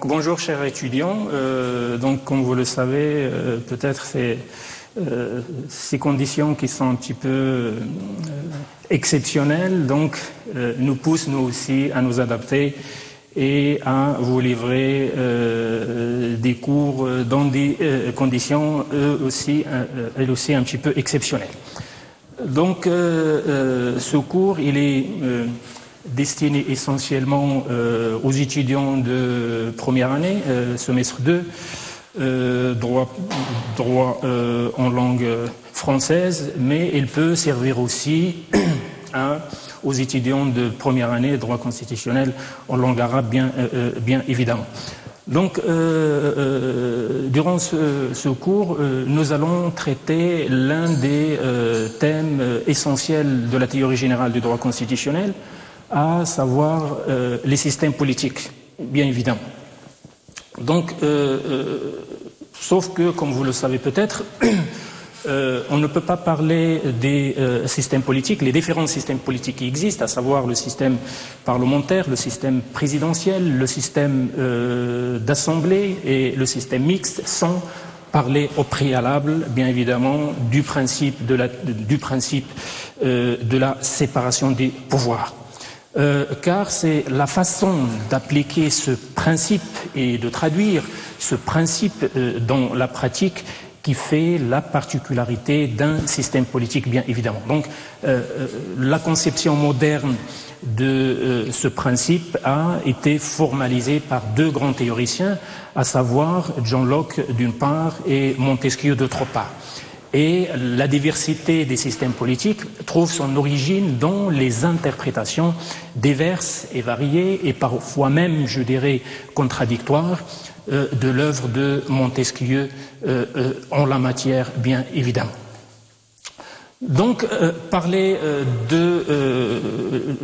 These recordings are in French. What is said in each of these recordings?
Bonjour chers étudiants, comme vous le savez, peut-être ces conditions qui sont un petit peu exceptionnelles, nous poussent nous aussi à nous adapter et à vous livrer des cours dans des conditions elles aussi un petit peu exceptionnelles. Ce cours, il est destiné essentiellement aux étudiants de première année, semestre 2, droit en langue française, mais il peut servir aussi aux étudiants de première année, droit constitutionnel en langue arabe, bien évidemment. Durant ce cours, nous allons traiter l'un des thèmes essentiels de la théorie générale du droit constitutionnel, à savoir les systèmes politiques, bien évidemment. Sauf que, comme vous le savez peut-être, on ne peut pas parler des systèmes politiques, les différents systèmes politiques qui existent, à savoir le système parlementaire, le système présidentiel, le système d'assemblée et le système mixte, sans parler au préalable, bien évidemment, du principe de la séparation des pouvoirs. Car c'est la façon d'appliquer ce principe et de traduire ce principe dans la pratique qui fait la particularité d'un système politique, bien évidemment. La conception moderne de ce principe a été formalisée par deux grands théoriciens, à savoir John Locke d'une part et Montesquieu d'autre part. Et la diversité des systèmes politiques trouve son origine dans les interprétations diverses et variées et parfois même, je dirais, contradictoires de l'œuvre de Montesquieu en la matière, bien évidemment. Parler de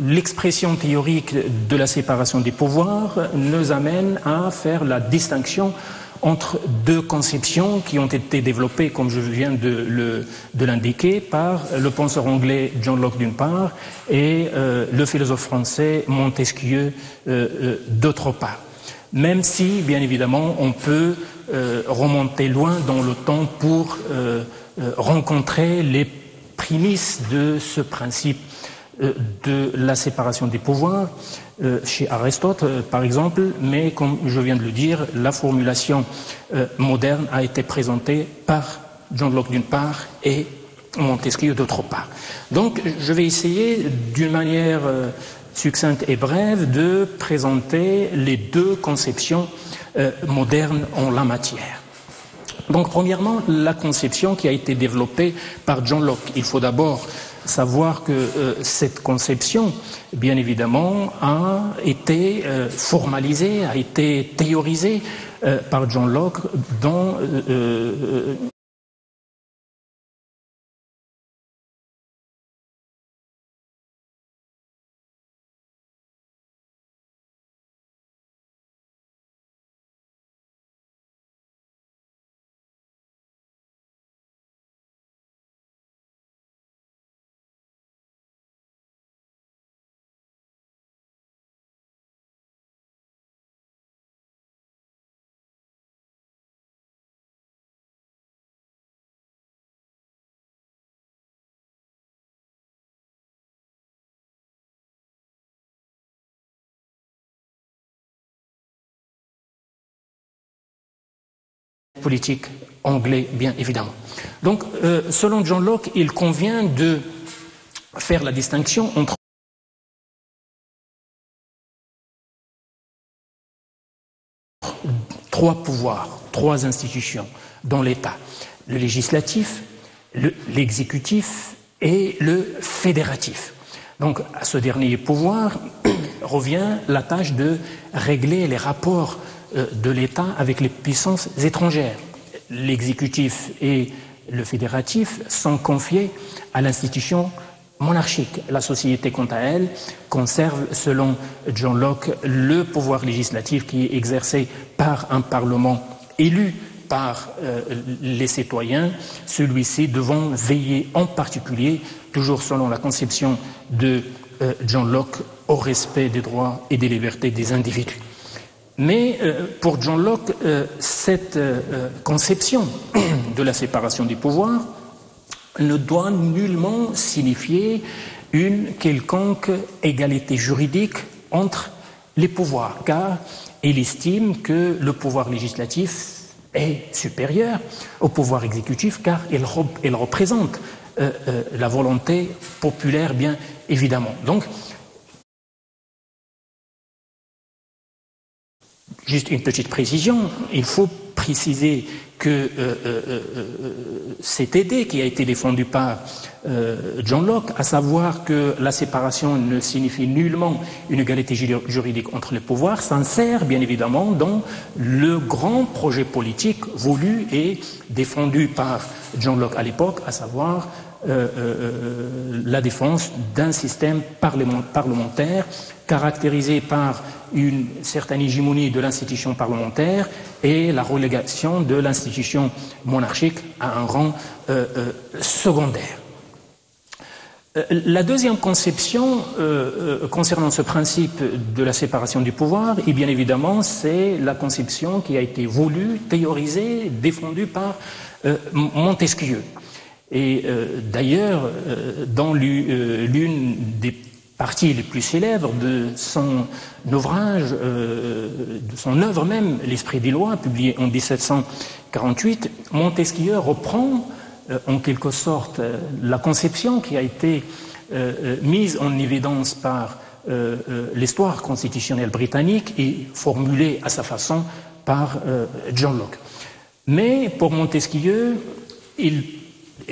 l'expression théorique de la séparation des pouvoirs nous amène à faire la distinction entre deux conceptions qui ont été développées, comme je viens de l'indiquer, par le penseur anglais John Locke d'une part et le philosophe français Montesquieu d'autre part. Même si, bien évidemment, on peut remonter loin dans le temps pour rencontrer les prémices de ce principe de la séparation des pouvoirs chez Aristote, par exemple, mais comme je viens de le dire, la formulation moderne a été présentée par John Locke d'une part et Montesquieu d'autre part. Je vais essayer d'une manière succincte et brève de présenter les deux conceptions modernes en la matière. Premièrement, la conception qui a été développée par John Locke. Il faut d'abord savoir que cette conception, bien évidemment, a été formalisée, a été théorisée par John Locke dans politique anglais, bien évidemment. Selon John Locke, il convient de faire la distinction entre trois pouvoirs, trois institutions dans l'État: le législatif, l'exécutif et le fédératif. À ce dernier pouvoir revient la tâche de régler les rapports de l'État avec les puissances étrangères. L'exécutif et le fédératif sont confiés à l'institution monarchique. La société, quant à elle, conserve, selon John Locke, le pouvoir législatif qui est exercé par un parlement élu par les citoyens, celui-ci devant veiller en particulier, toujours selon la conception de John Locke, au respect des droits et des libertés des individus. Mais pour John Locke, cette conception de la séparation des pouvoirs ne doit nullement signifier une quelconque égalité juridique entre les pouvoirs, car il estime que le pouvoir législatif est supérieur au pouvoir exécutif, car il représente la volonté populaire, bien évidemment. Donc, juste une petite précision, il faut préciser que cette idée qui a été défendue par John Locke, à savoir que la séparation ne signifie nullement une égalité juridique entre les pouvoirs, s'insère bien évidemment dans le grand projet politique voulu et défendu par John Locke à l'époque, à savoir la défense d'un système parlementaire caractérisé par une certaine hégémonie de l'institution parlementaire et la relégation de l'institution monarchique à un rang secondaire. La deuxième conception concernant ce principe de la séparation du pouvoir, et bien évidemment, c'est la conception qui a été voulue, théorisée, défendue par Montesquieu. Et d'ailleurs, dans l'une des parties les plus célèbres de son ouvrage, de son œuvre même, L'Esprit des lois, publié en 1748, Montesquieu reprend en quelque sorte la conception qui a été mise en évidence par l'histoire constitutionnelle britannique et formulée à sa façon par John Locke. Mais pour Montesquieu, il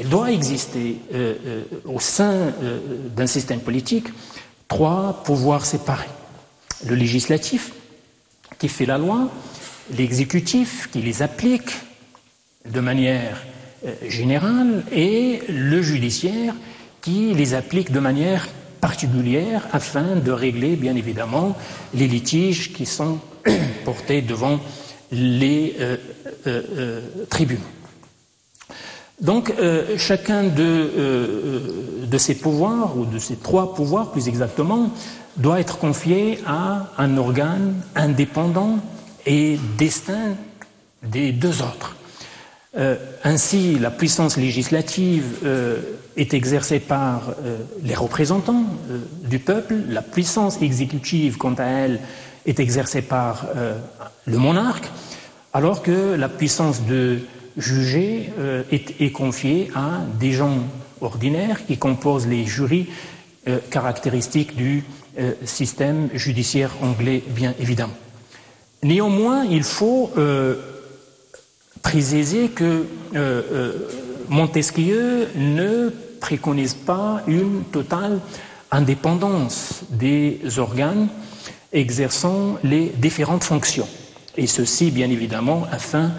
doit exister au sein d'un système politique trois pouvoirs séparés. Le législatif, qui fait la loi, l'exécutif, qui les applique de manière générale, et le judiciaire, qui les applique de manière particulière afin de régler, bien évidemment, les litiges qui sont portés devant les tribunaux. Donc, chacun de ces pouvoirs, ou de ces trois pouvoirs plus exactement, doit être confié à un organe indépendant et distinct des deux autres. Ainsi, la puissance législative est exercée par les représentants du peuple, la puissance exécutive, quant à elle, est exercée par le monarque, alors que la puissance de juger est confiée à des gens ordinaires qui composent les jurys caractéristiques du système judiciaire anglais, bien évidemment. Néanmoins, il faut préciser que Montesquieu ne préconise pas une totale indépendance des organes exerçant les différentes fonctions. Et ceci, bien évidemment, afin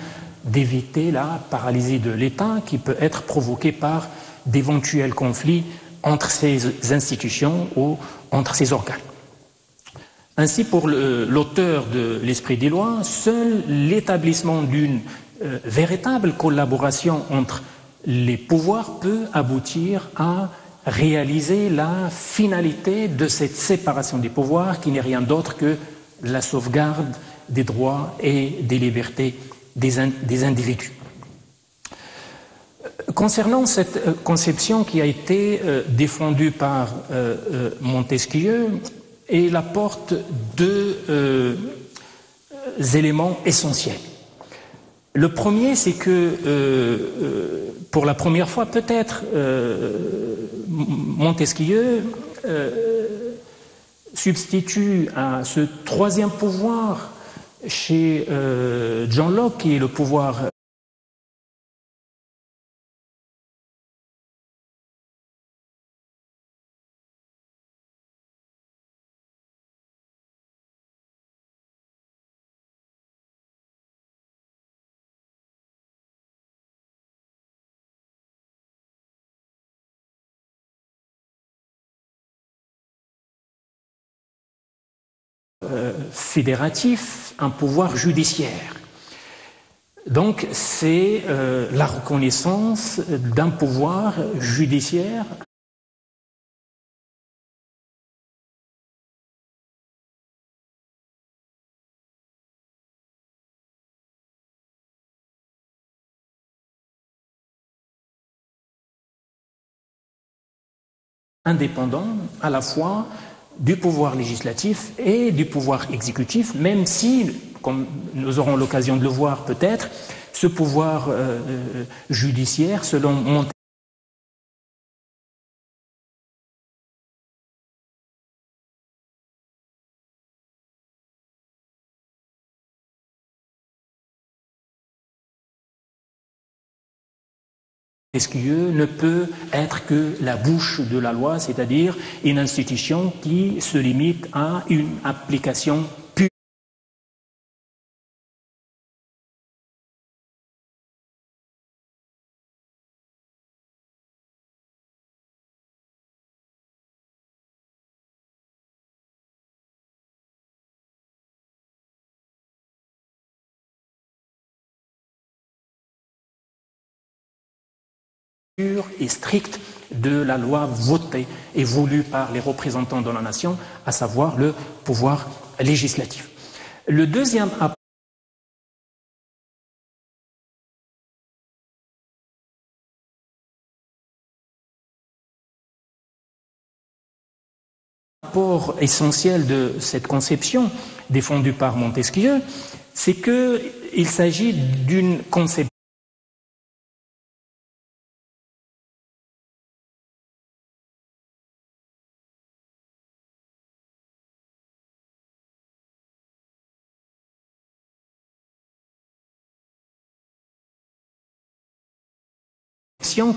d'éviter la paralysie de l'État qui peut être provoquée par d'éventuels conflits entre ces institutions ou entre ces organes. Ainsi, pour l'auteur de L'Esprit des lois, seul l'établissement d'une véritable collaboration entre les pouvoirs peut aboutir à réaliser la finalité de cette séparation des pouvoirs qui n'est rien d'autre que la sauvegarde des droits et des libertés des individus. Concernant cette conception qui a été défendue par Montesquieu, elle apporte deux éléments essentiels. Le premier, c'est que pour la première fois, peut-être, Montesquieu substitue à ce troisième pouvoir chez John Locke, qui est le pouvoir fédératif, un pouvoir judiciaire. Donc c'est la reconnaissance d'un pouvoir judiciaire indépendant à la fois du pouvoir législatif et du pouvoir exécutif, même si, comme nous aurons l'occasion de le voir peut-être, ce pouvoir judiciaire, selon Montesquieu, ne peut être que la bouche de la loi, c'est-à-dire une institution qui se limite à une application pure. Et stricte de la loi votée et voulue par les représentants de la nation, à savoir le pouvoir législatif. Le deuxième apport essentiel de cette conception défendue par Montesquieu, c'est qu'il s'agit d'une conception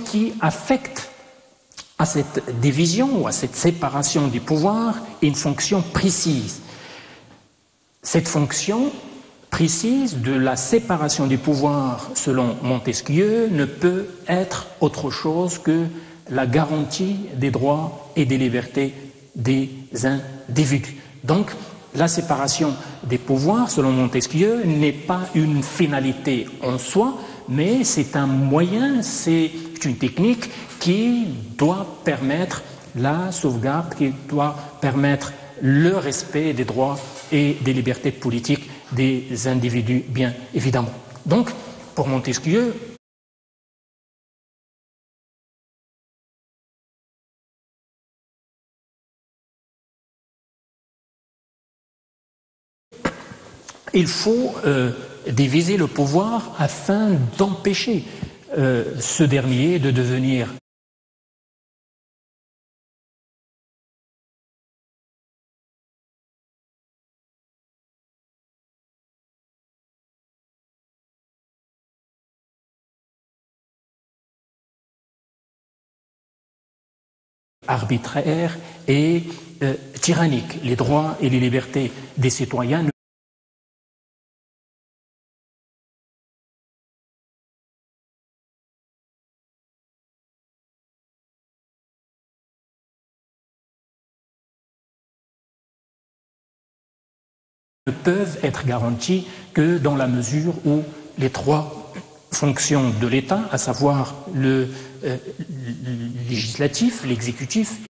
qui affecte à cette division ou à cette séparation du pouvoir une fonction précise. Cette fonction précise de la séparation du pouvoir, selon Montesquieu, ne peut être autre chose que la garantie des droits et des libertés des individus. Donc, la séparation des pouvoirs, selon Montesquieu, n'est pas une finalité en soi, mais c'est un moyen, c'est une technique qui doit permettre la sauvegarde, qui doit permettre le respect des droits et des libertés politiques des individus, bien évidemment. Donc, pour Montesquieu, il faut diviser le pouvoir afin d'empêcher ce dernier de devenir arbitraire et tyrannique. Les droits et les libertés des citoyens ne peuvent être garantis que dans la mesure où les trois fonctions de l'État, à savoir le législatif, l'exécutif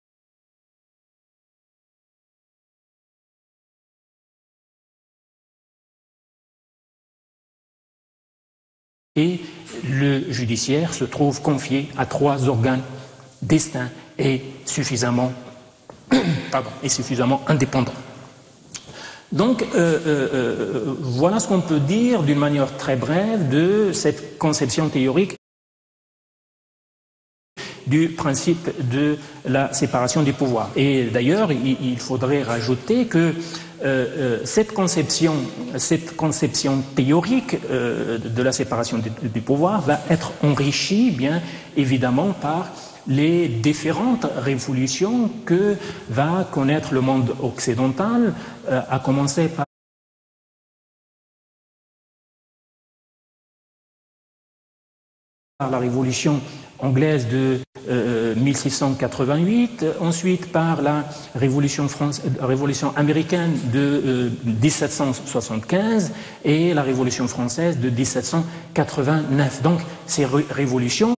et le judiciaire, se trouvent confiés à trois organes distincts et suffisamment indépendants. Donc, voilà ce qu'on peut dire d'une manière très brève de cette conception théorique du principe de la séparation des pouvoirs. Et d'ailleurs, il faudrait rajouter que cette conception théorique de la séparation des pouvoirs va être enrichie, bien évidemment, par les différentes révolutions que va connaître le monde occidental, à commencer par la révolution anglaise de 1688, ensuite par la révolution américaine de 1775 et la révolution française de 1789. Donc ces révolutions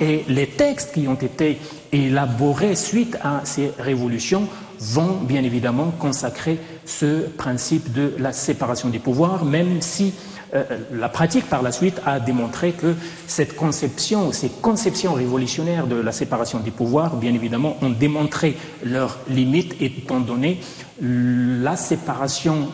et les textes qui ont été élaborés suite à ces révolutions vont bien évidemment consacrer ce principe de la séparation des pouvoirs, même si la pratique par la suite a démontré que ces conceptions révolutionnaires de la séparation des pouvoirs, bien évidemment, ont démontré leurs limites étant donné la séparation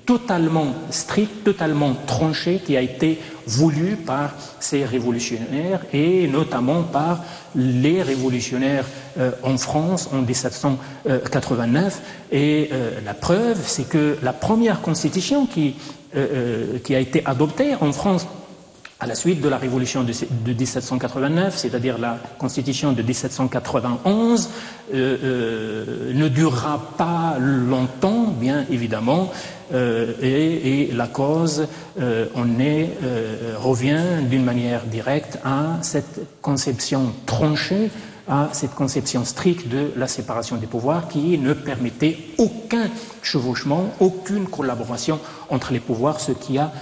totalement stricte, totalement tranchée qui a été voulue par ces révolutionnaires et notamment par les révolutionnaires en France en 1789. Et la preuve, c'est que la première constitution qui a été adoptée en France à la suite de la révolution de 1789, c'est-à-dire la constitution de 1791, ne durera pas longtemps, bien évidemment, et la cause revient d'une manière directe à cette conception tranchée, à cette conception stricte de la séparation des pouvoirs qui ne permettait aucun chevauchement, aucune collaboration entre les pouvoirs, ce qui a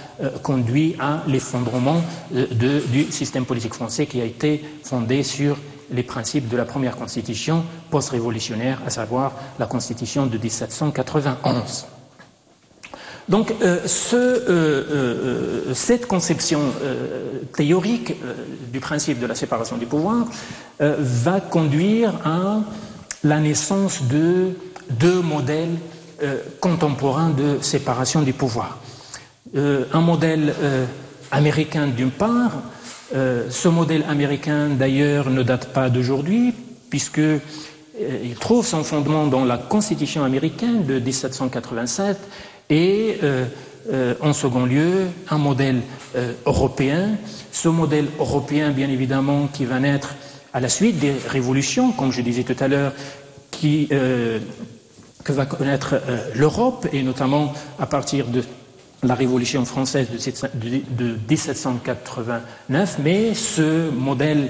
conduit à l'effondrement du système politique français qui a été fondé sur les principes de la première constitution post-révolutionnaire, à savoir la constitution de 1791. Donc cette conception théorique du principe de la séparation des pouvoirs va conduire à la naissance de deux modèles contemporains de séparation des pouvoirs. Un modèle américain d'une part, ce modèle américain d'ailleurs ne date pas d'aujourd'hui puisqu'il trouve son fondement dans la Constitution américaine de 1787 et en second lieu un modèle européen. Ce modèle européen bien évidemment qui va naître à la suite des révolutions, comme je disais tout à l'heure, que va connaître l'Europe et notamment à partir de la Révolution française de 1789, mais ce modèle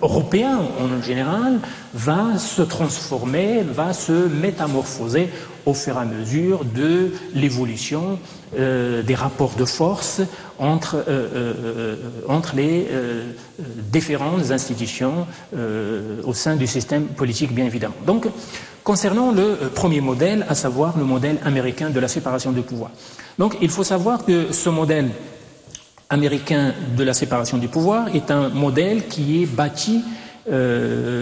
européen en général va se transformer, va se métamorphoser au fur et à mesure de l'évolution des rapports de force entre les différentes institutions au sein du système politique, bien évidemment. Donc, concernant le premier modèle, à savoir le modèle américain de la séparation des pouvoirs. Donc, il faut savoir que ce modèle américain de la séparation des pouvoirs est un modèle qui est bâti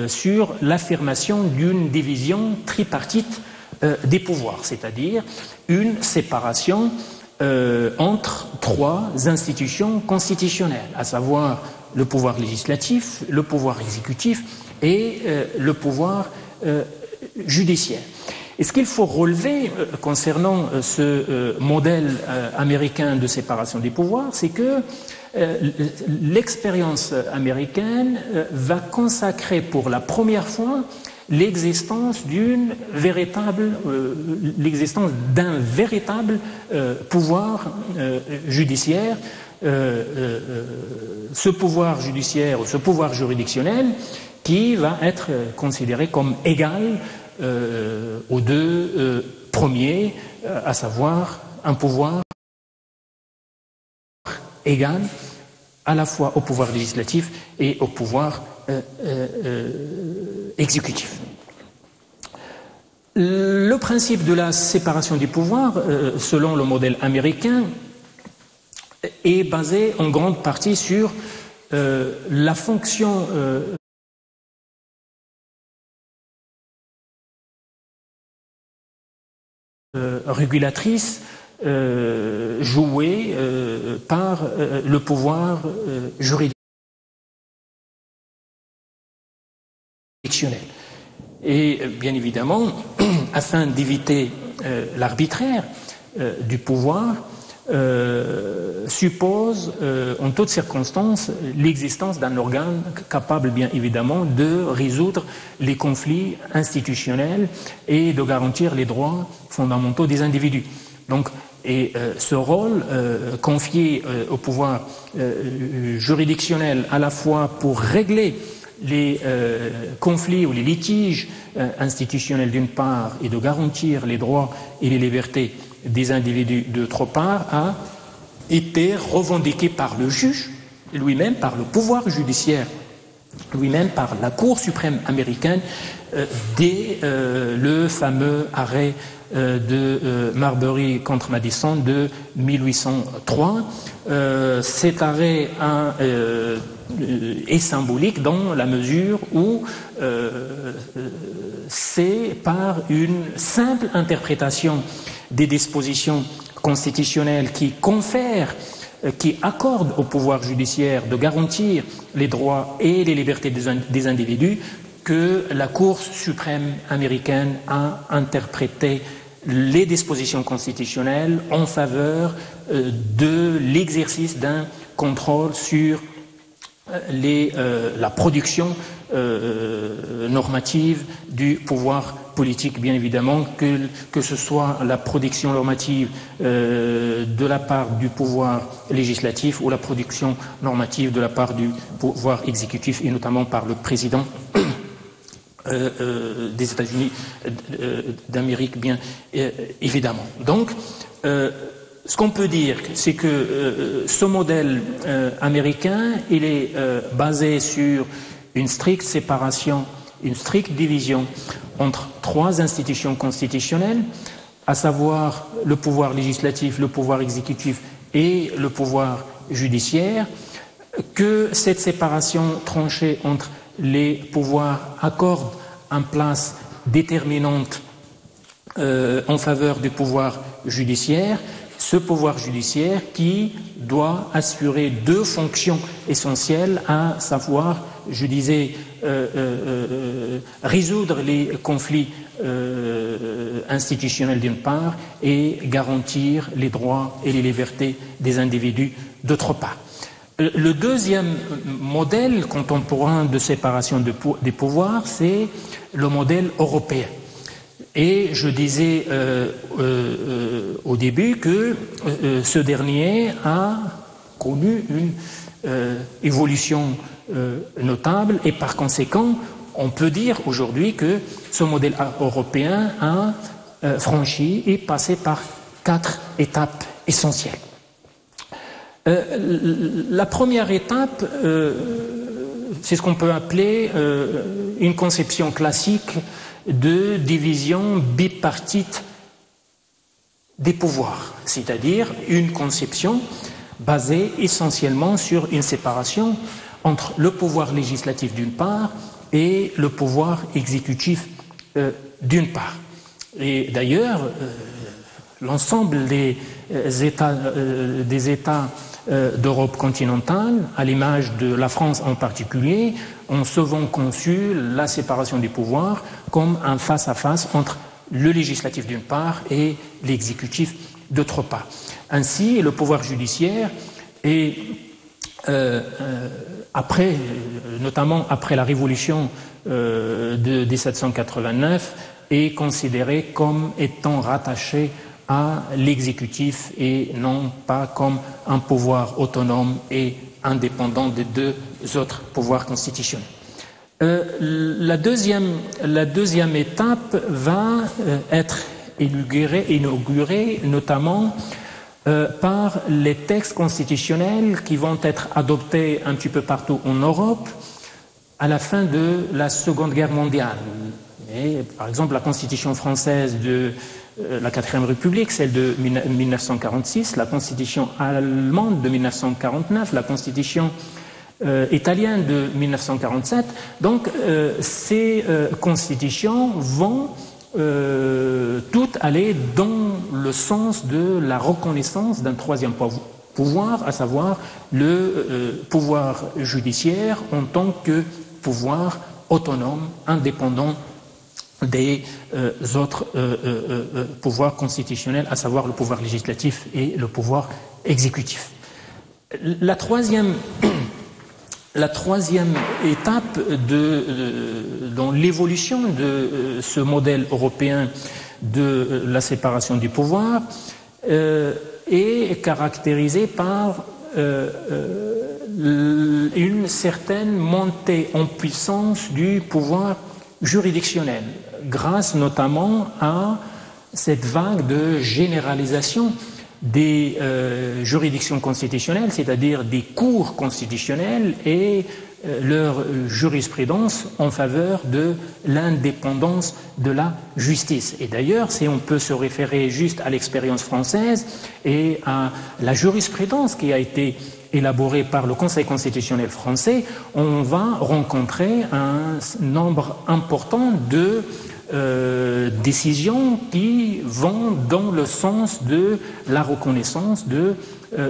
sur l'affirmation d'une division tripartite des pouvoirs, c'est-à-dire une séparation entre trois institutions constitutionnelles, à savoir le pouvoir législatif, le pouvoir exécutif et le pouvoir judiciaire. Et ce qu'il faut relever concernant ce modèle américain de séparation des pouvoirs, c'est que l'expérience américaine va consacrer pour la première fois l'existence d'un véritable pouvoir judiciaire. Ce pouvoir judiciaire ou ce pouvoir juridictionnel qui va être considéré comme égal aux deux premiers, à savoir un pouvoir égal à la fois au pouvoir législatif et au pouvoir exécutif. Le principe de la séparation des pouvoirs, selon le modèle américain, est basé en grande partie sur la fonction régulatrice jouée par le pouvoir juridictionnel. Et bien évidemment, afin d'éviter l'arbitraire du pouvoir, suppose en toutes circonstances l'existence d'un organe capable bien évidemment de résoudre les conflits institutionnels et de garantir les droits fondamentaux des individus. Donc, ce rôle confié au pouvoir juridictionnel à la fois pour régler les conflits ou les litiges institutionnels d'une part et de garantir les droits et les libertés des individus d'autre part a été revendiqué par le juge lui-même par le pouvoir judiciaire, lui-même par la Cour suprême américaine dès le fameux arrêt de Marbury contre Madison de 1803. Cet arrêt est symbolique dans la mesure où c'est par une simple interprétation des dispositions constitutionnelles qui accorde au pouvoir judiciaire de garantir les droits et les libertés des individus que la Cour suprême américaine a interprété les dispositions constitutionnelles en faveur de l'exercice d'un contrôle sur la production normative du pouvoir politique, bien évidemment, que ce soit la production normative de la part du pouvoir législatif ou la production normative de la part du pouvoir exécutif, et notamment par le président des États-Unis d'Amérique, bien évidemment. Donc, ce qu'on peut dire, c'est que ce modèle américain, il est basé sur une stricte séparation, une stricte division entre trois institutions constitutionnelles, à savoir le pouvoir législatif, le pouvoir exécutif et le pouvoir judiciaire, que cette séparation tranchée entre les pouvoirs accorde une place déterminante en faveur du pouvoir judiciaire, ce pouvoir judiciaire qui doit assurer deux fonctions essentielles, à savoir, je disais, résoudre les conflits institutionnels d'une part et garantir les droits et les libertés des individus d'autre part. Le deuxième modèle contemporain de séparation des pouvoirs, c'est le modèle européen. Et je disais au début que ce dernier a connu une évolution notable et par conséquent, on peut dire aujourd'hui que ce modèle européen a franchi et passé par 4 étapes essentielles. La première étape, c'est ce qu'on peut appeler une conception classique de division bipartite des pouvoirs, c'est-à-dire une conception basée essentiellement sur une séparation entre le pouvoir législatif d'une part et le pouvoir exécutif d'une part. Et d'ailleurs, l'ensemble des États d'Europe continentale, à l'image de la France en particulier, ont souvent conçu la séparation des pouvoirs comme un face-à-face entre le législatif d'une part et l'exécutif d'autre part. Ainsi, le pouvoir judiciaire est, notamment après la Révolution de 1789, est considéré comme étant rattaché à l'exécutif et non pas comme un pouvoir autonome et indépendant des deux autres pouvoirs constitutionnels. La deuxième étape va être inaugurée notamment par les textes constitutionnels qui vont être adoptés un petit peu partout en Europe à la fin de la Seconde Guerre mondiale. Et, par exemple, la Constitution française de la 4e République, celle de 1946, la Constitution allemande de 1949, la Constitution italienne de 1947. Donc, ces constitutions vont toutes aller dans le sens de la reconnaissance d'un troisième pouvoir, à savoir le pouvoir judiciaire en tant que pouvoir autonome, indépendant des autres pouvoirs constitutionnels, à savoir le pouvoir législatif et le pouvoir exécutif. La troisième étape dans l'évolution de ce modèle européen de la séparation du pouvoir est caractérisée par une certaine montée en puissance du pouvoir juridictionnel, grâce notamment à cette vague de généralisation des juridictions constitutionnelles, c'est-à-dire des cours constitutionnels et leur jurisprudence en faveur de l'indépendance de la justice. Et d'ailleurs, si on peut se référer juste à l'expérience française et à la jurisprudence qui a été élaborée par le Conseil constitutionnel français, on va rencontrer un nombre important de décisions qui vont dans le sens de la reconnaissance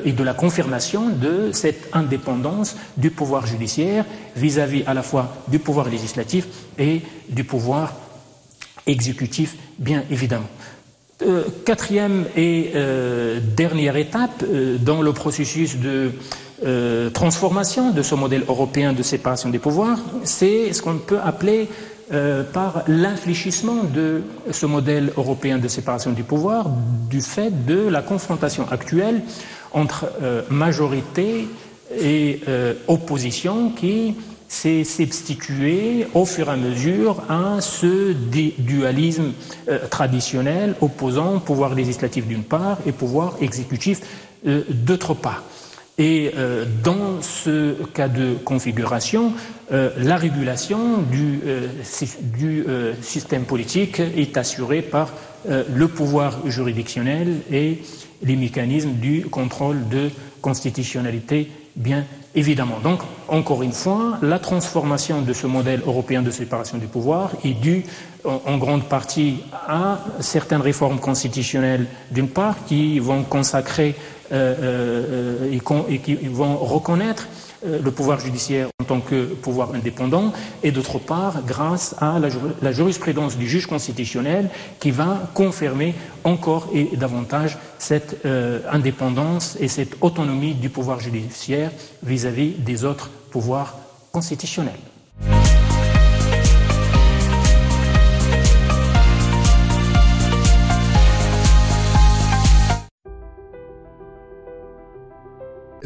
et de la confirmation de cette indépendance du pouvoir judiciaire vis-à-vis à la fois du pouvoir législatif et du pouvoir exécutif, bien évidemment. Quatrième et dernière étape dans le processus de transformation de ce modèle européen de séparation des pouvoirs, c'est ce qu'on peut appeler par l'infléchissement de ce modèle européen de séparation du pouvoir du fait de la confrontation actuelle entre majorité et opposition qui s'est substituée au fur et à mesure à ce dualisme traditionnel opposant pouvoir législatif d'une part et pouvoir exécutif d'autre part. Et dans ce cas de configuration, la régulation du système politique est assurée par le pouvoir juridictionnel et les mécanismes du contrôle de constitutionnalité, bien évidemment. Donc, encore une fois, la transformation de ce modèle européen de séparation du pouvoir est due en grande partie à certaines réformes constitutionnelles, d'une part, qui vont consacrer et qui vont reconnaître le pouvoir judiciaire en tant que pouvoir indépendant, et d'autre part grâce à la jurisprudence du juge constitutionnel qui va confirmer encore et davantage cette indépendance et cette autonomie du pouvoir judiciaire vis-à-vis des autres pouvoirs constitutionnels.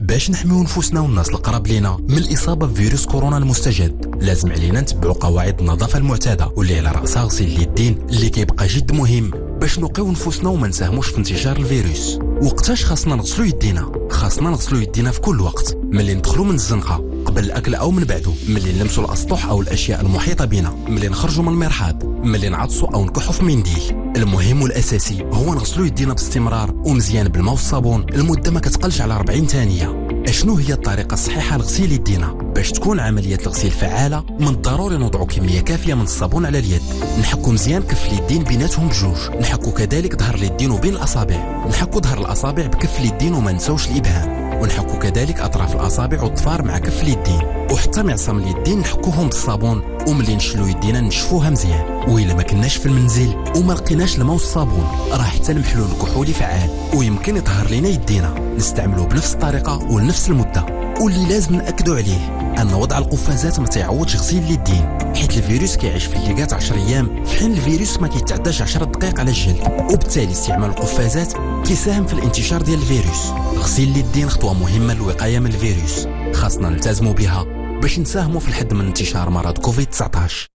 باش نحميو نفوسنا والناس القراب لينا من الإصابة بفيروس كورونا المستجد لازم علينا نتبعوا قواعد النظافة المعتادة واللي على رأسها غسيل اليدين اللي كيبقى جد مهم باش نوقيو نفوسنا وما نساهموش في انتشار الفيروس. وقتاش خاصنا نغسلو يدينا؟ خاصنا نغسلو يدينا في كل وقت، ملي ندخلو من الزنقة، قبل الأكل أو من بعده، ملي نلمسو الأسطح أو الأشياء المحيطة بنا، ملي نخرجو من المرحاض، ملي نعطسو أو نكحو في منديل. المهم والأساسي هو نغسلو يدينا باستمرار ومزيان بالماء والصابون لمدة ما كتقلش على 40 ثانية. شنو هي الطريقة الصحيحة لغسيل يدينا؟ باش تكون عملية الغسيل فعالة من الضروري نوضعوا كمية كافية من الصابون على اليد، نحكو مزيان كف اليدين بيناتهم بجوج، نحكو كذلك ظهر اليدين وبين الأصابع، نحكو ظهر الأصابع بكف اليدين وما نساوش الإبهام، ونحكو كذلك أطراف الأصابع والظفار مع كف اليدين، وحتى معصم اليدين نحكوهم بالصابون، وملي نشلو يدينا نشفوها مزيان. وإلا ما كناش في المنزل وما لقيناش الماء والصابون راه حتى المحلول الكحولي فعال ويمكن يطهر لينا يدينا، نستعملوه بنفس الطريقة ونفس المدة. واللي لازم نأكدوا عليه أن وضع القفازات ما تيعوضش غسيل اليدين، حيت الفيروس كيعيش في الليغات 10 أيام في حين الفيروس ما كيتعداش 10 دقائق على الجلد، وبالتالي استعمال القفازات كيساهم في الانتشار ديال الفيروس. غسيل اليدين خطوة مهمة للوقاية من الفيروس، خاصنا نلتزموا بها باش نساهموا في الحد من انتشار مرض كوفيد-19.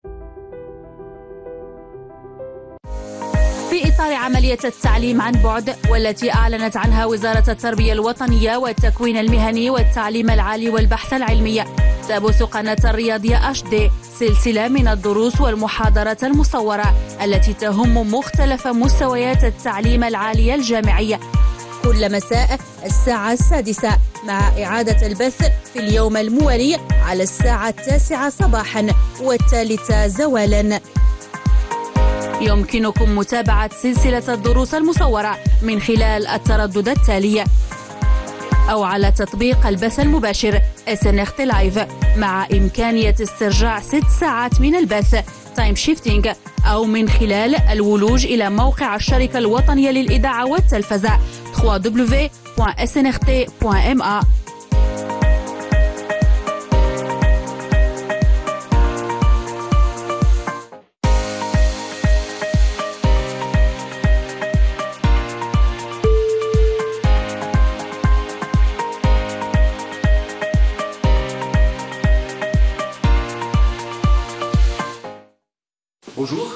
في إطار عملية التعليم عن بعد والتي أعلنت عنها وزارة التربية الوطنية والتكوين المهني والتعليم العالي والبحث العلمي، تبث قناة الرياضية HD سلسلة من الدروس والمحاضرات المصورة التي تهم مختلف مستويات التعليم العالي الجامعي كل مساء الساعة 6 مع إعادة البث في اليوم الموالي على الساعة 9 صباحا و3 زوالا. يمكنكم متابعة سلسلة الدروس المصورة من خلال التردد التالي أو على تطبيق البث المباشر SNRT Live مع إمكانية استرجاع 6 ساعات من البث تايم شيفتينج، أو من خلال الولوج إلى موقع الشركة الوطنية للإذاعة والتلفزة www.snrt.ma. Bonjour,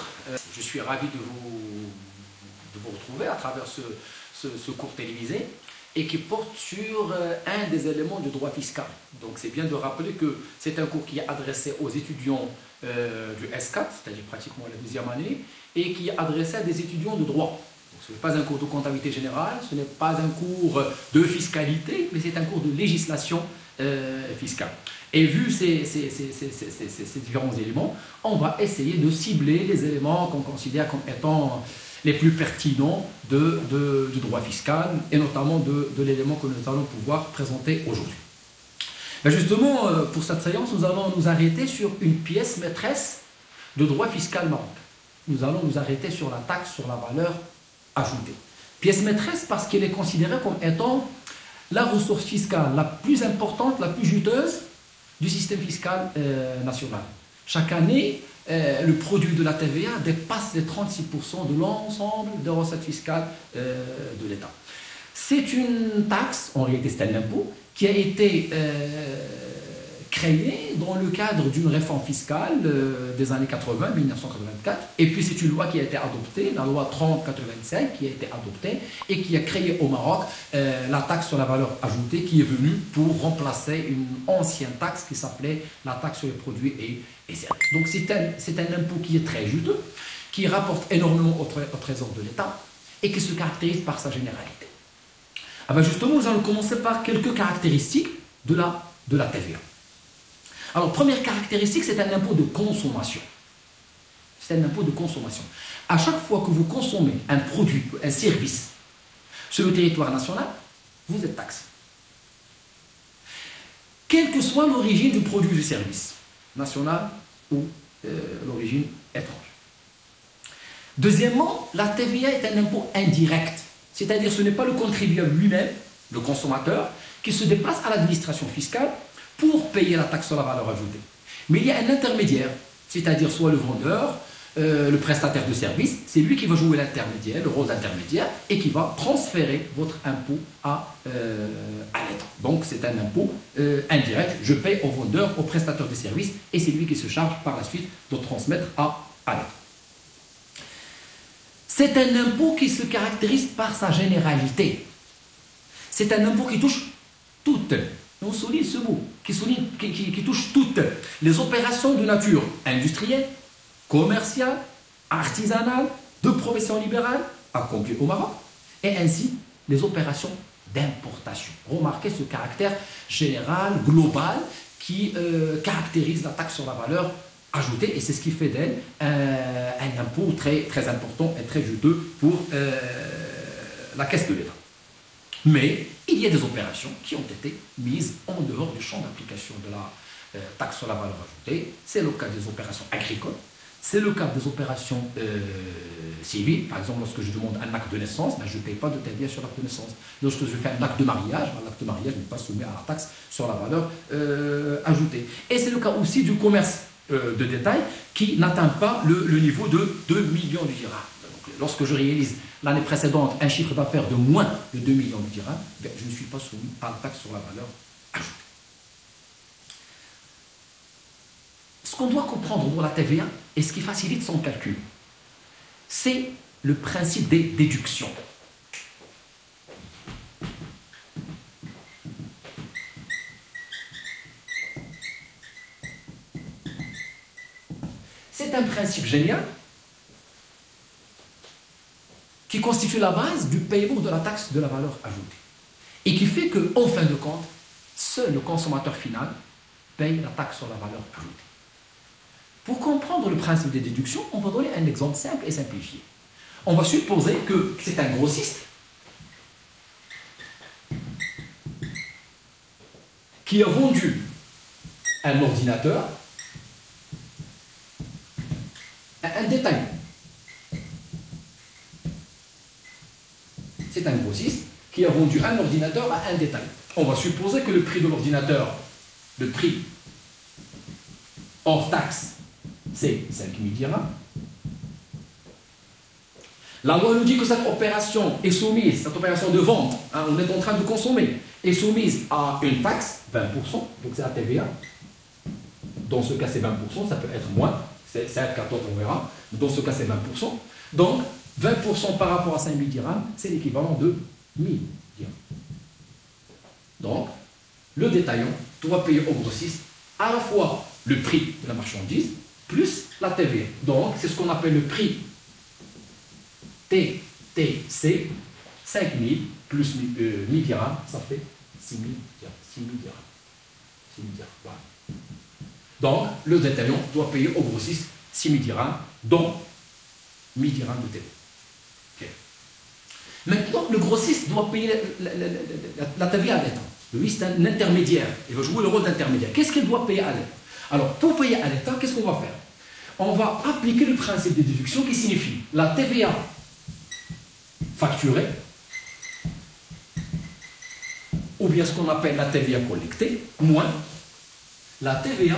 je suis ravi de vous retrouver à travers ce cours télévisé et qui porte sur un des éléments du droit fiscal. Donc c'est bien de rappeler que c'est un cours qui est adressé aux étudiants du S4, c'est-à-dire pratiquement la deuxième année, et qui est adressé à des étudiants de droit. Donc, ce n'est pas un cours de comptabilité générale, ce n'est pas un cours de fiscalité, mais c'est un cours de législation fiscale. Et vu ces différents éléments, on va essayer de cibler les éléments qu'on considère comme étant les plus pertinents du droit fiscal, et notamment de l'élément que nous allons pouvoir présenter aujourd'hui. Justement, pour cette séance, nous allons nous arrêter sur une pièce maîtresse de droit fiscal marocain. Nous allons nous arrêter sur la taxe sur la valeur ajoutée. Pièce maîtresse parce qu'elle est considérée comme étant la ressource fiscale la plus importante, la plus juteuse du système fiscal national. Chaque année, le produit de la TVA dépasse les 36% de l'ensemble des recettes fiscales de l'État. C'est une taxe, en réalité c'est un impôt, qui a été créé dans le cadre d'une réforme fiscale des années 80, 1984, et puis c'est une loi qui a été adoptée, la loi 3085 qui a été adoptée et qui a créé au Maroc la taxe sur la valeur ajoutée qui est venue pour remplacer une ancienne taxe qui s'appelait la taxe sur les produits et services. Donc c'est un impôt qui est très juteux, qui rapporte énormément au trésor de l'État et qui se caractérise par sa généralité. Justement, nous allons commencer par quelques caractéristiques de la TVA. Alors, première caractéristique, c'est un impôt de consommation. C'est un impôt de consommation. À chaque fois que vous consommez un produit, un service sur le territoire national, vous êtes taxé. Quelle que soit l'origine du produit ou du service, national ou l'origine étrangère. Deuxièmement, la TVA est un impôt indirect. C'est-à-dire ce n'est pas le contribuable lui-même, le consommateur, qui se déplace à l'administration fiscale pour payer la taxe sur la valeur ajoutée. Mais il y a un intermédiaire, c'est-à-dire soit le vendeur, le prestataire de service, c'est lui qui va jouer l'intermédiaire, le rôle d'intermédiaire, et qui va transférer votre impôt à l'État. Donc c'est un impôt indirect, je paye au vendeur, au prestataire de service, et c'est lui qui se charge par la suite de transmettre à l'État. C'est un impôt qui se caractérise par sa généralité. C'est un impôt qui touche toutes, on souligne ce mot, qui touche toutes les opérations de nature industrielle, commerciale, artisanale, de profession libérale, accomplies au Maroc, et ainsi les opérations d'importation. Remarquez ce caractère général, global, qui caractérise la taxe sur la valeur ajoutée, et c'est ce qui fait d'elle un impôt très, très important et très juteux pour la caisse de l'État. Mais il y a des opérations qui ont été mises en dehors du champ d'application de la taxe sur la valeur ajoutée. C'est le cas des opérations agricoles, c'est le cas des opérations civiles. Par exemple, lorsque je demande un acte de naissance, je ne paye pas de TVA sur l'acte de naissance. Lorsque je fais un acte de mariage, l'acte de mariage n'est pas soumis à la taxe sur la valeur ajoutée. Et c'est le cas aussi du commerce de détail qui n'atteint pas le niveau de 2 millions de dirhams. Donc, lorsque je réalise l'année précédente un chiffre d'affaires de moins de 2 millions de dirhams, je ne suis pas soumis à la taxe sur la valeur ajoutée. Ce qu'on doit comprendre pour la TVA et ce qui facilite son calcul, c'est le principe des déductions. C'est un principe génial qui constitue la base du paiement de la taxe de la valeur ajoutée et qui fait qu'en fin de compte, seul le consommateur final paye la taxe sur la valeur ajoutée. Pour comprendre le principe des déductions, on va donner un exemple simple et simplifié. On va supposer que c'est un grossiste qui a vendu un ordinateur à un détaillant. C'est un grossiste qui a vendu un ordinateur à un détaillant. On va supposer que le prix de l'ordinateur, le prix hors taxe, c'est 5 000 dirhams. La loi nous dit que cette opération est soumise, cette opération de vente, on est en train de consommer, est soumise à une taxe, 20%, donc c'est la TVA. Dans ce cas, c'est 20%, ça peut être moins, c'est 14, on verra. Dans ce cas, c'est 20%. Donc, 20% par rapport à 5000 dirhams, c'est l'équivalent de 1000 dirhams. Donc, le détaillant doit payer au grossiste à la fois le prix de la marchandise plus la TVA. Donc, c'est ce qu'on appelle le prix TTC, 5000 plus 1000 dirhams, ça fait 6000 dirhams. 6000 dirhams. 6000 dirhams. Voilà. Donc, le détaillant doit payer au grossiste 6000 dirhams, dont 1000 dirhams de TVA. Okay. Maintenant, le grossiste doit payer la TVA à l'État. Lui, c'est un intermédiaire. Il va jouer le rôle d'intermédiaire. Qu'est-ce qu'il doit payer à l'État? Alors, pour payer à l'État, qu'est-ce qu'on va faire? On va appliquer le principe de déduction qui signifie la TVA facturée, ou bien ce qu'on appelle la TVA collectée, moins la TVA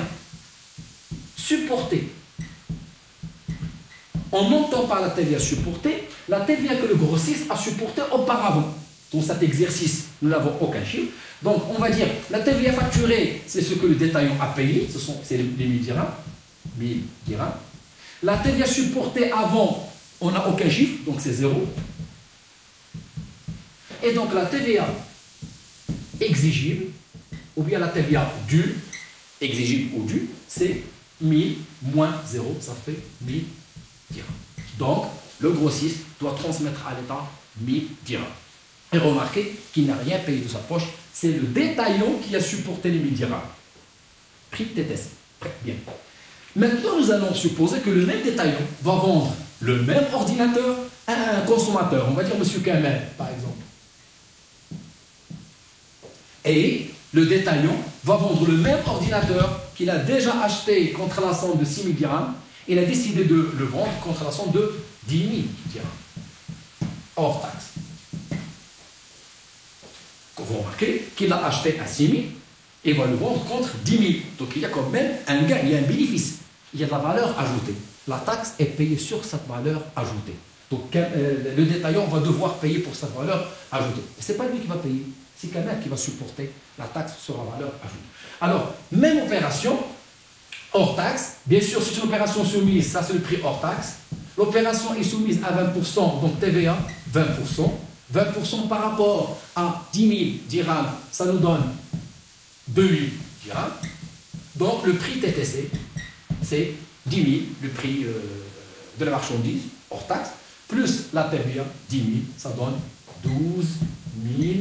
supportée. En montant par la TVA supportée, la TVA que le grossiste a supportée auparavant. Dans cet exercice, nous n'avons aucun chiffre. Donc, on va dire, la TVA facturée, c'est ce que le détaillant a payé, c'est les 1000 dirhams. 1000 dirhams. La TVA supportée avant, on n'a aucun chiffre, donc c'est 0. Et donc, la TVA exigible, ou bien la TVA due, exigible ou due, c'est 1000 moins 0, ça fait 1000 dirhams. Donc, le grossiste doit transmettre à l'État 1000 dirhams. Et remarquez qu'il n'a rien payé de sa poche, c'est le détaillant qui a supporté les 1000 dirhams. Prix TTC. Très bien. Maintenant, nous allons supposer que le même détaillant va vendre le même ordinateur à un consommateur. On va dire M. Kamel, par exemple. Et le détaillant va vendre le même ordinateur qu'il a déjà acheté contre la somme de 6000 dirhams. Il a décidé de le vendre contre la somme de 10 000 dirhams. Hors taxe. Vous remarquez qu'il l'a acheté à 6 000 et va le vendre contre 10 000. Donc il y a quand même un gain, il y a un bénéfice. Il y a de la valeur ajoutée. La taxe est payée sur cette valeur ajoutée. Donc le détaillant va devoir payer pour cette valeur ajoutée. Ce n'est pas lui qui va payer, c'est quelqu'un qui va supporter la taxe sur la valeur ajoutée. Alors, même opération, hors taxe. Bien sûr, c'est une opération soumise, ça c'est le prix hors taxe. L'opération est soumise à 20%, donc TVA, 20%. 20% par rapport à 10 000 dirhams, ça nous donne 2 000 dirhams. Donc le prix TTC, c'est 10 000, le prix de la marchandise, hors taxe, plus la TVA, 10 000, ça donne 12 000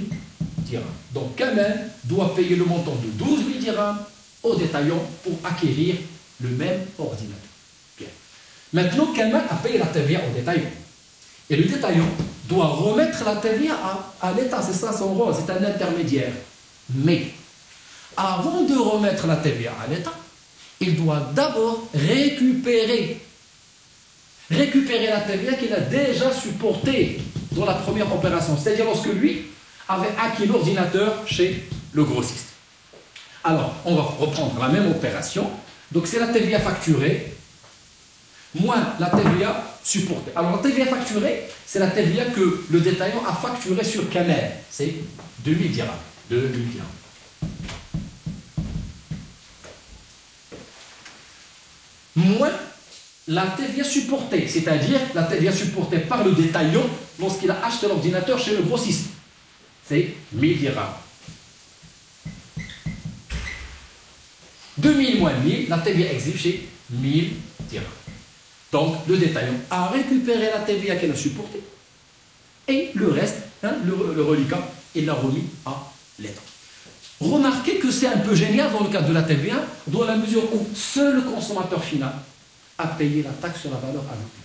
dirhams. Donc Kamel doit payer le montant de 12 000 dirhams au détaillant pour acquérir le même ordinateur. Bien. Maintenant, Kamel a payé la TVA au détaillant. Et le détaillant doit remettre la TVA à l'État, c'est ça son rôle, c'est un intermédiaire. Mais, avant de remettre la TVA à l'État, il doit d'abord récupérer la TVA qu'il a déjà supportée dans la première opération, c'est-à-dire lorsque lui avait acquis l'ordinateur chez le grossiste. Alors, on va reprendre la même opération, donc c'est la TVA facturée, moins la TVA supportée. Alors la TVA facturée, c'est la TVA que le détaillant a facturée sur Kamel. C'est 2000 dirhams. 2000 dirhams. Moins la TVA supportée, c'est-à-dire la TVA supportée par le détaillant lorsqu'il a acheté l'ordinateur chez le grossiste. C'est 1000 dirhams. 2000 moins 1000, la TVA exigée, 1000 dirhams. Donc, le détaillant a récupéré la TVA qu'elle a supportée et le reste, le reliquat, il l'a remis à l'État. Remarquez que c'est un peu génial dans le cadre de la TVA, dans la mesure où seul le consommateur final a payé la taxe sur la valeur ajoutée.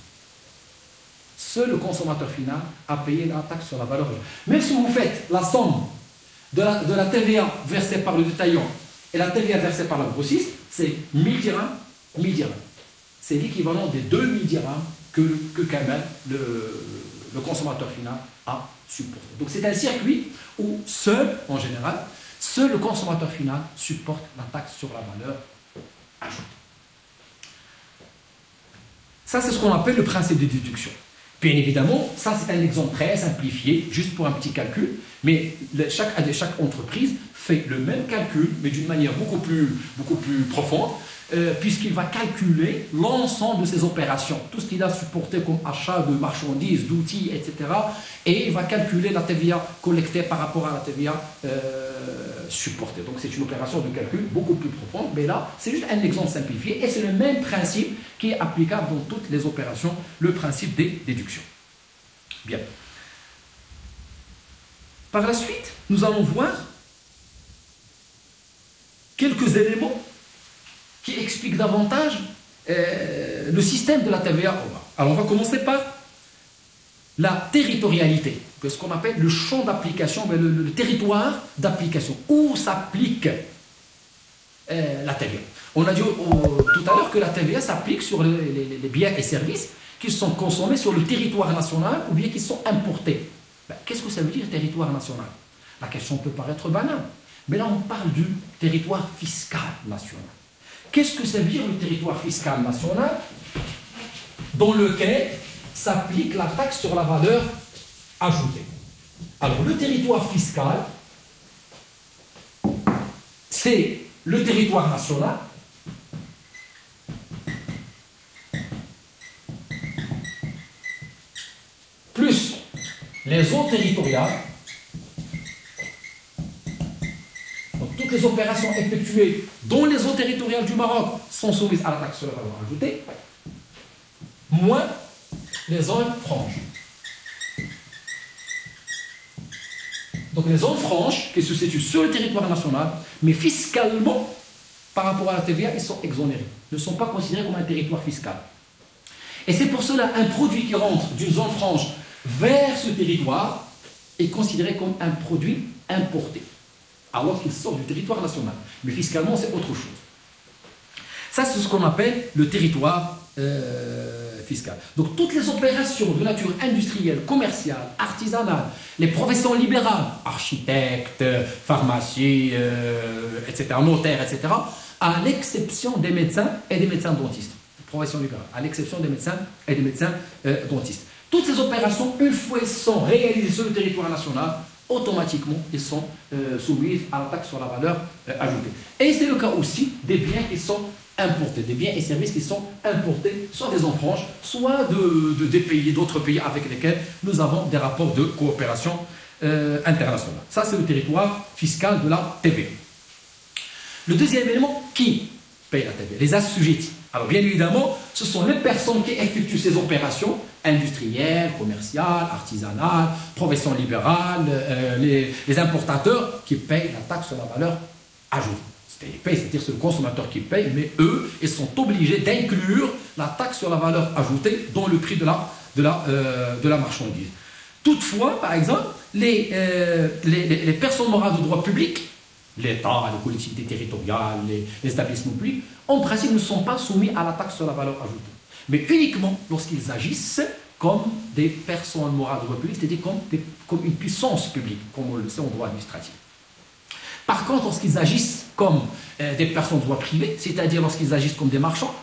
Seul le consommateur final a payé la taxe sur la valeur ajoutée. Même si vous faites la somme de la TVA versée par le détaillant et la TVA versée par la grossiste, c'est 1000 dirhams, 1000 dirhams. C'est l'équivalent des 2000 dirhams que Kamel, le consommateur final, a supporté. Donc c'est un circuit où en général, seul le consommateur final supporte la taxe sur la valeur ajoutée. Ça, c'est ce qu'on appelle le principe de déduction. Bien évidemment, ça c'est un exemple très simplifié, juste pour un petit calcul, mais chaque entreprise fait le même calcul, mais d'une manière beaucoup plus profonde. puisqu'il va calculer l'ensemble de ses opérations, tout ce qu'il a supporté comme achat de marchandises, d'outils, etc. Et il va calculer la TVA collectée par rapport à la TVA supportée. Donc c'est une opération de calcul beaucoup plus profonde, mais là c'est juste un exemple simplifié et c'est le même principe qui est applicable dans toutes les opérations, le principe des déductions. Bien. Par la suite, nous allons voir quelques éléments qui expliquent davantage le système de la TVA. Alors on va commencer par la territorialité, ce qu'on appelle le champ d'application, le territoire d'application, où s'applique la TVA. On a dit tout à l'heure que la TVA s'applique sur les biens et services qui sont consommés sur le territoire national ou bien qui sont importés. Qu'est-ce que ça veut dire territoire national? La question peut paraître banale, mais là on parle du territoire fiscal national. Qu'est-ce que ça veut dire le territoire fiscal national dans lequel s'applique la taxe sur la valeur ajoutée? Alors le territoire fiscal, c'est le territoire national plus les zones territoriales. Donc toutes les opérations effectuées dans les zones territoriales du Maroc sont soumises à la taxe sur la valeur ajoutée, moins les zones franches. Donc les zones franches qui se situent sur le territoire national, mais fiscalement, par rapport à la TVA, ils sont exonérés, ne sont pas considérés comme un territoire fiscal. Et c'est pour cela un produit qui rentre d'une zone franche vers ce territoire est considéré comme un produit importé, alors qu'il sort du territoire national. Mais fiscalement, c'est autre chose. Ça, c'est ce qu'on appelle le territoire fiscal. Donc, toutes les opérations de nature industrielle, commerciale, artisanale, les professions libérales, architectes, pharmacie, etc., notaires, etc., à l'exception des médecins et des médecins dentistes. Profession libérale, à l'exception des médecins et des médecins dentistes. Toutes ces opérations, une fois qu'elles sont réalisées sur le territoire national, automatiquement, elles sont soumises à la taxe sur la valeur ajoutée. Et c'est le cas aussi des biens qui sont importés, des biens et services qui sont importés, soit des zones franches, soit des pays, d'autres pays avec lesquels nous avons des rapports de coopération internationale. Ça, c'est le territoire fiscal de la TVA. Le deuxième élément, qui paye la TVA? Les assujettis. Alors, bien évidemment, ce sont les personnes qui effectuent ces opérations industrielles, commerciales, artisanales, professions libérales, les importateurs qui payent la taxe sur la valeur ajoutée. C'est-à-dire c'est le consommateur qui paye, mais eux, ils sont obligés d'inclure la taxe sur la valeur ajoutée dans le prix de la marchandise. Toutefois, par exemple, les personnes morales de droit public, l'État, les collectivités territoriales, les établissements publics, en principe ne sont pas soumis à la taxe sur la valeur ajoutée. Mais uniquement lorsqu'ils agissent comme des personnes morales de droit public, c'est-à-dire comme une puissance publique, comme on le sait en droit administratif. Par contre, lorsqu'ils agissent comme des personnes de droit privé, c'est-à-dire lorsqu'ils agissent comme des marchands,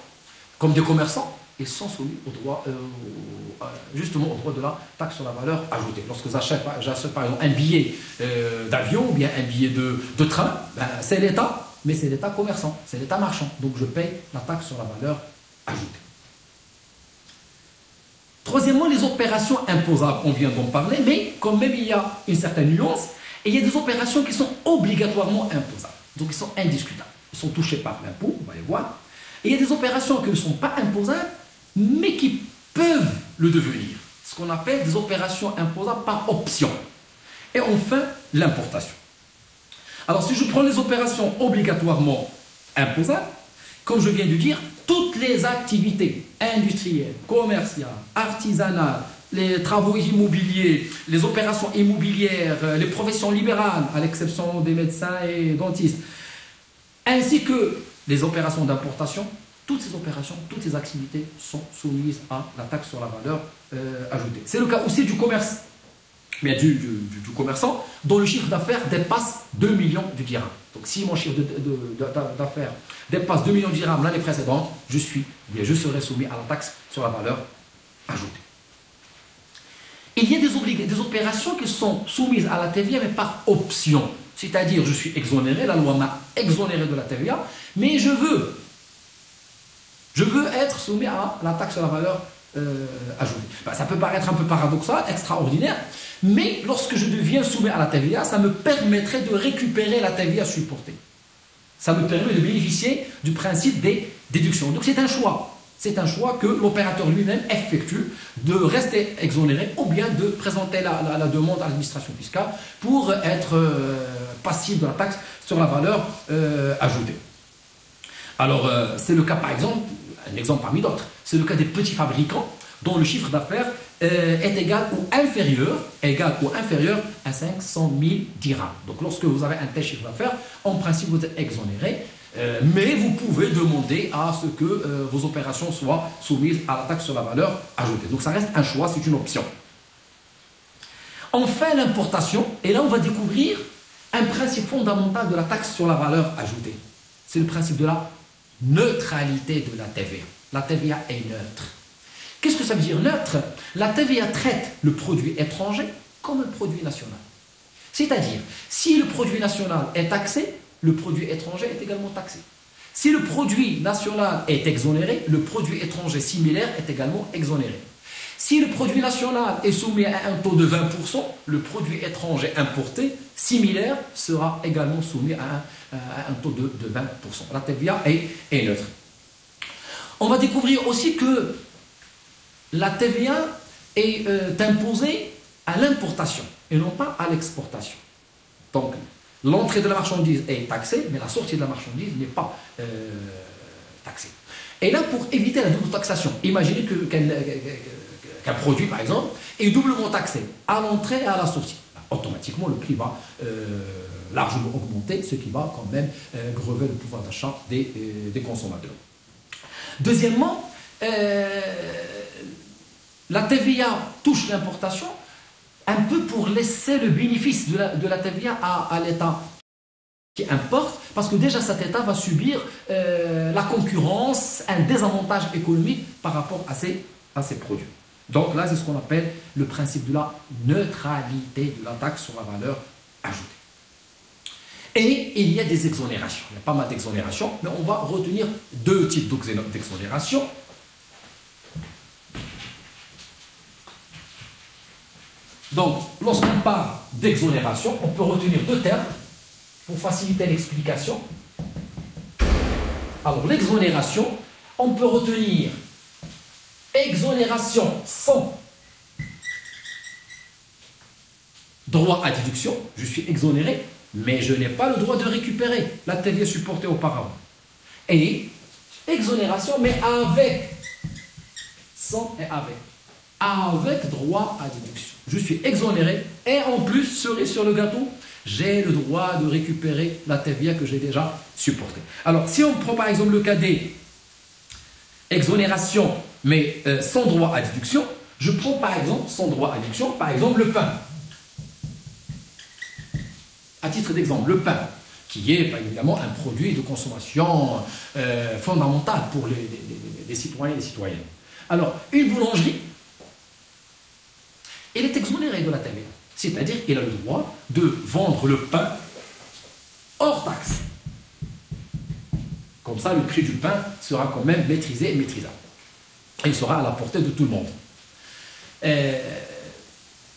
comme des commerçants, ils sont soumis au droit, justement au droit de la taxe sur la valeur ajoutée. Lorsque j'achète par exemple un billet d'avion ou bien un billet de train, ben, c'est l'État, mais c'est l'État commerçant, c'est l'État marchand. Donc je paye la taxe sur la valeur ajoutée. Troisièmement, les opérations imposables, on vient d'en parler, mais quand même il y a une certaine nuance, et il y a des opérations qui sont obligatoirement imposables, donc ils sont indiscutables, ils sont touchés par l'impôt, on va les voir, et il y a des opérations qui ne sont pas imposables, mais qui peuvent le devenir, ce qu'on appelle des opérations imposables par option. Et enfin, l'importation. Alors si je prends les opérations obligatoirement imposables, comme je viens de dire, toutes les activités industrielles, commerciales, artisanales, les travaux immobiliers, les opérations immobilières, les professions libérales, à l'exception des médecins et dentistes, ainsi que les opérations d'importation, toutes ces opérations, toutes ces activités sont soumises à la taxe sur la valeur ajoutée. C'est le cas aussi du commerce, mais du commerçant, dont le chiffre d'affaires dépasse 2 millions de dirhams. Donc si mon chiffre d'affaires dépasse 2 millions de dirhams l'année précédente, je serai soumis à la taxe sur la valeur ajoutée. Il y a des opérations qui sont soumises à la TVA, mais par option. C'est-à-dire, je suis exonéré, la loi m'a exonéré de la TVA, mais je veux être soumis à la taxe sur la valeur ajoutée. Ça peut paraître un peu paradoxal, extraordinaire, mais lorsque je deviens soumis à la TVA, ça me permettrait de récupérer la TVA supportée. Ça me permet de bénéficier du principe des déductions. Donc c'est un choix. C'est un choix que l'opérateur lui-même effectue de rester exonéré ou bien de présenter la demande à l'administration fiscale pour être passible de la taxe sur la valeur ajoutée. Alors, c'est le cas, par exemple, un exemple parmi d'autres, c'est le cas des petits fabricants dont le chiffre d'affaires est égal ou inférieur à 500 000 dirhams. Donc, lorsque vous avez un tel chiffre d'affaires, en principe, vous êtes exonéré. Mais vous pouvez demander à ce que vos opérations soient soumises à la taxe sur la valeur ajoutée. Donc ça reste un choix, c'est une option. Enfin, l'importation, et là on va découvrir un principe fondamental de la taxe sur la valeur ajoutée. C'est le principe de la neutralité de la TVA. La TVA est neutre. Qu'est-ce que ça veut dire neutre? La TVA traite le produit étranger comme un produit national. C'est-à-dire, si le produit national est taxé, le produit étranger est également taxé. Si le produit national est exonéré, le produit étranger similaire est également exonéré. Si le produit national est soumis à un taux de 20%, le produit étranger importé similaire sera également soumis à un taux de 20%. La TVA est neutre. On va découvrir aussi que la TVA est imposée à l'importation et non pas à l'exportation. Donc, l'entrée de la marchandise est taxée, mais la sortie de la marchandise n'est pas taxée. Et là, pour éviter la double taxation, imaginez qu'un produit, par exemple, est doublement taxé à l'entrée et à la sortie. Automatiquement, le prix va largement augmenter, ce qui va quand même grever le pouvoir d'achat des consommateurs. Deuxièmement, la TVA touche l'importation un peu pour laisser le bénéfice de la TVA à l'État qui importe, parce que déjà cet État va subir la concurrence, un désavantage économique par rapport à ces produits. Donc là, c'est ce qu'on appelle le principe de la neutralité de la taxe sur la valeur ajoutée. Et il y a des exonérations. Il y a pas mal d'exonérations, mais on va retenir deux types d'exonérations. Donc, lorsqu'on parle d'exonération, on peut retenir deux termes pour faciliter l'explication. Alors, l'exonération, on peut retenir exonération sans droit à déduction. Je suis exonéré, mais je n'ai pas le droit de récupérer la TVA supportée auparavant. Et exonération, mais avec, sans et avec droit à déduction. Je suis exonéré et en plus, cerise sur le gâteau, j'ai le droit de récupérer la TVA que j'ai déjà supportée. Alors, si on prend par exemple le cas des exonérations, mais sans droit à déduction, je prends par exemple, sans droit à déduction, par exemple le pain. À titre d'exemple, le pain, qui est évidemment un produit de consommation fondamental pour les citoyens et les citoyennes. Alors, une boulangerie, il est exonéré de la TVA. C'est-à-dire qu'il a le droit de vendre le pain hors taxe. Comme ça, le prix du pain sera quand même maîtrisé et maîtrisable. Et il sera à la portée de tout le monde.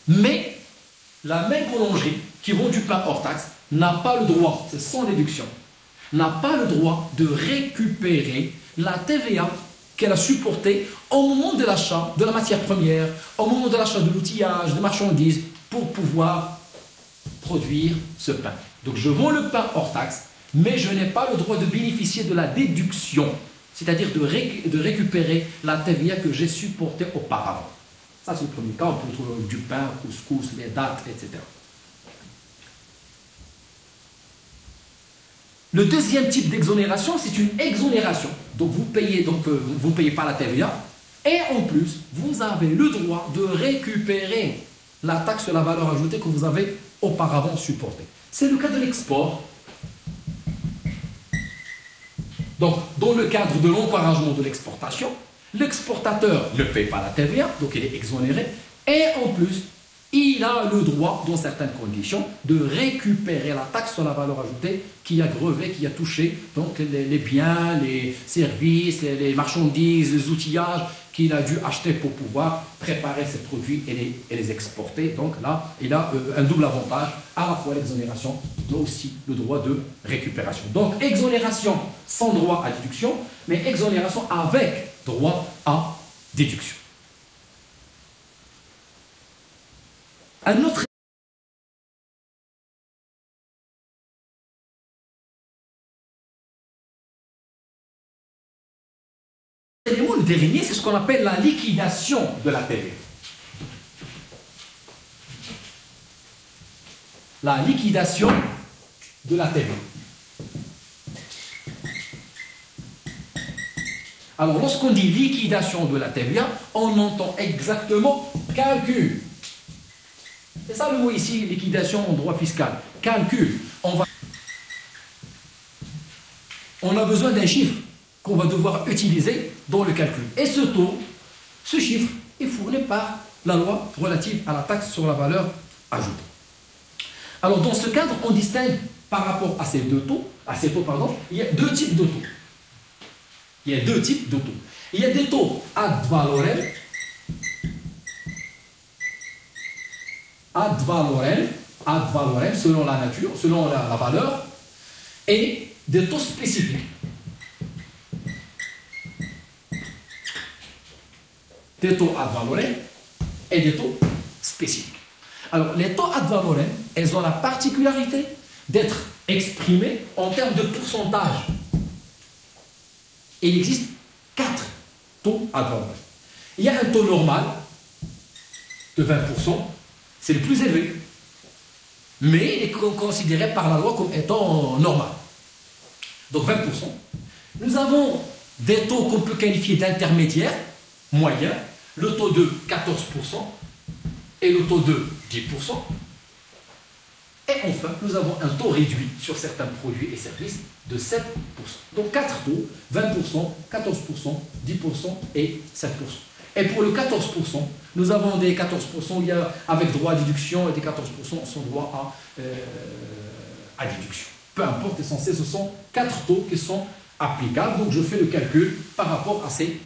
Mais la même boulangerie qui vend du pain hors taxe n'a pas le droit, c'est sans déduction, n'a pas le droit de récupérer la TVA qu'elle a supportée au moment de l'achat de la matière première, au moment de l'achat de l'outillage, des marchandises, pour pouvoir produire ce pain. Donc je vends le pain hors taxe, mais je n'ai pas le droit de bénéficier de la déduction, c'est-à-dire de récupérer la TVA que j'ai supportée auparavant. Ça, c'est le premier cas. On peut trouver du pain, couscous, les dattes, etc. Le deuxième type d'exonération, c'est une exonération. Donc vous payez pas la TVA, et en plus, vous avez le droit de récupérer la taxe sur la valeur ajoutée que vous avez auparavant supportée. C'est le cas de l'export. Donc, dans le cadre de l'encouragement de l'exportation, l'exportateur ne paye pas la TVA, donc il est exonéré, et en plus, il a le droit, dans certaines conditions, de récupérer la taxe sur la valeur ajoutée qui a grevé, qui a touché donc les biens, les services, les marchandises, les outillages qu'il a dû acheter pour pouvoir préparer ses produits et les exporter. Donc là, il a un double avantage, à la fois l'exonération, mais aussi le droit de récupération. Donc exonération sans droit à déduction, mais exonération avec droit à déduction. Un autre élément, le dernier, c'est ce qu'on appelle la liquidation de la TVA. La liquidation de la TVA. Alors, lorsqu'on dit liquidation de la TVA, on entend exactement calcul. C'est ça le mot ici, liquidation en droit fiscal. Calcul. On a besoin d'un chiffre qu'on va devoir utiliser dans le calcul. Et ce taux, ce chiffre, est fourni par la loi relative à la taxe sur la valeur ajoutée. Alors, dans ce cadre, on distingue par rapport à ces taux, il y a deux types de taux. Il y a deux types de taux. Il y a des taux ad valorem, selon la nature, selon la valeur, et des taux spécifiques. Des taux ad valorem et des taux spécifiques. Alors, les taux ad valorem, elles ont la particularité d'être exprimées en termes de pourcentage. Et il existe 4 taux ad valorem. Il y a un taux normal de 20%, c'est le plus élevé, mais il est considéré par la loi comme étant normal. Donc 20%. Nous avons des taux qu'on peut qualifier d'intermédiaires, moyens, le taux de 14% et le taux de 10%. Et enfin, nous avons un taux réduit sur certains produits et services de 7%. Donc 4 taux, 20%, 14%, 10% et 7%. Et pour le 14%, nous avons des 14% il y a avec droit à déduction et des 14% sans droit à déduction. Peu importe, l'essentiel, ce sont 4 taux qui sont applicables. Donc je fais le calcul par rapport à ces